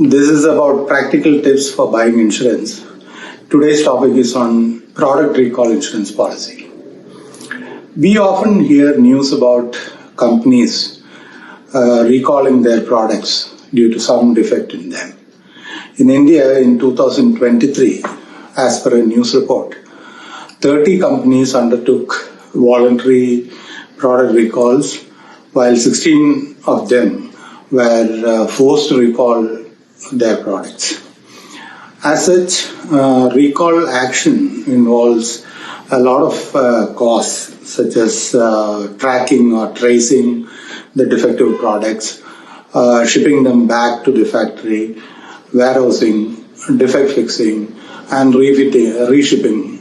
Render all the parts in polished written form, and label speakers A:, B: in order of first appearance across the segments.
A: This is about practical tips for buying insurance. Today's topic is on product recall insurance policy. We often hear news about companies recalling their products due to some defect in them. In India, in 2023, as per a news report, 30 companies undertook voluntary product recalls, while 16 of them were forced to recall their products. As such, recall action involves a lot of costs, such as tracking or tracing the defective products, shipping them back to the factory, warehousing, defect fixing, and reshipping,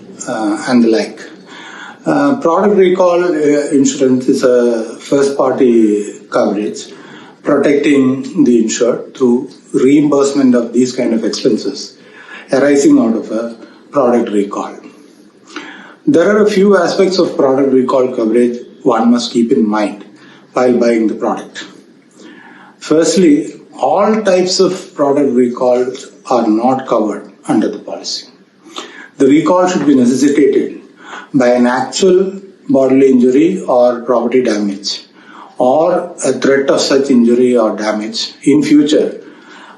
A: and the like. Product recall insurance is a first-party coverage protecting the insured through reimbursement of these kind of expenses arising out of a product recall. There are a few aspects of product recall coverage one must keep in mind while buying the product. Firstly, all types of product recalls are not covered under the policy. The recall should be necessitated by an actual bodily injury or property damage, or a threat of such injury or damage in future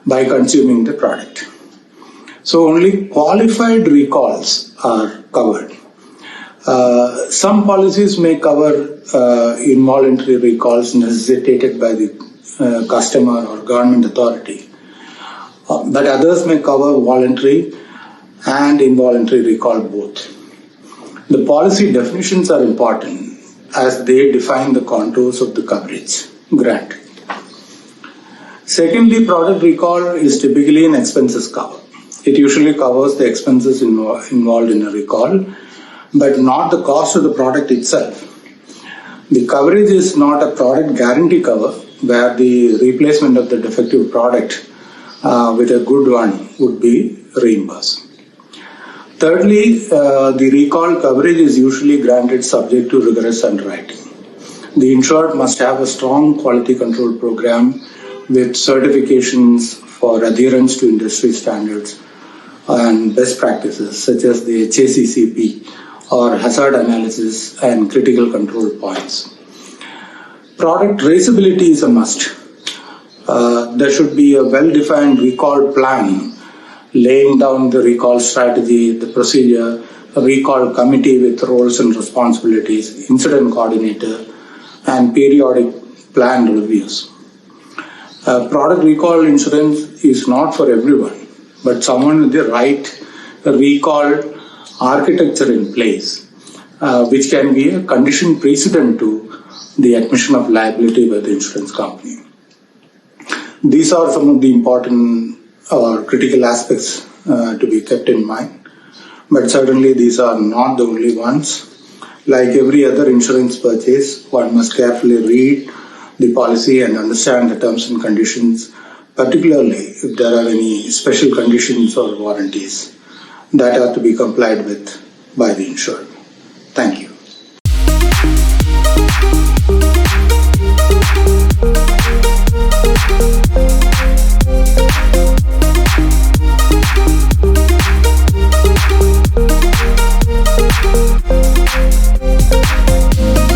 A: by consuming the product. So only qualified recalls are covered. Some policies may cover involuntary recalls necessitated by the customer or government authority, but others may cover voluntary and involuntary recall both. The policy definitions are important as they define the contours of the coverage granted. Secondly, product recall is typically an expenses cover. It usually covers the expenses involved in a recall, but not the cost of the product itself. The coverage is not a product guarantee cover where the replacement of the defective product with a good one would be reimbursed. Thirdly, the recall coverage is usually granted subject to rigorous underwriting. The insured must have a strong quality control program with certifications for adherence to industry standards and best practices such as the HACCP or hazard analysis and critical control points. Product traceability is a must. There should be a well-defined recall plan laying down the recall strategy, the procedure, a recall committee with roles and responsibilities, incident coordinator, and periodic plan reviews. Product recall insurance is not for everyone, but someone with the right recall architecture in place, which can be a condition precedent to the admission of liability by the insurance company. These are some of the important or critical aspects to be kept in mind, but certainly these are not the only ones. Like every other insurance purchase, one must carefully read the policy and understand the terms and conditions, particularly if there are any special conditions or warranties that are to be complied with by the insured.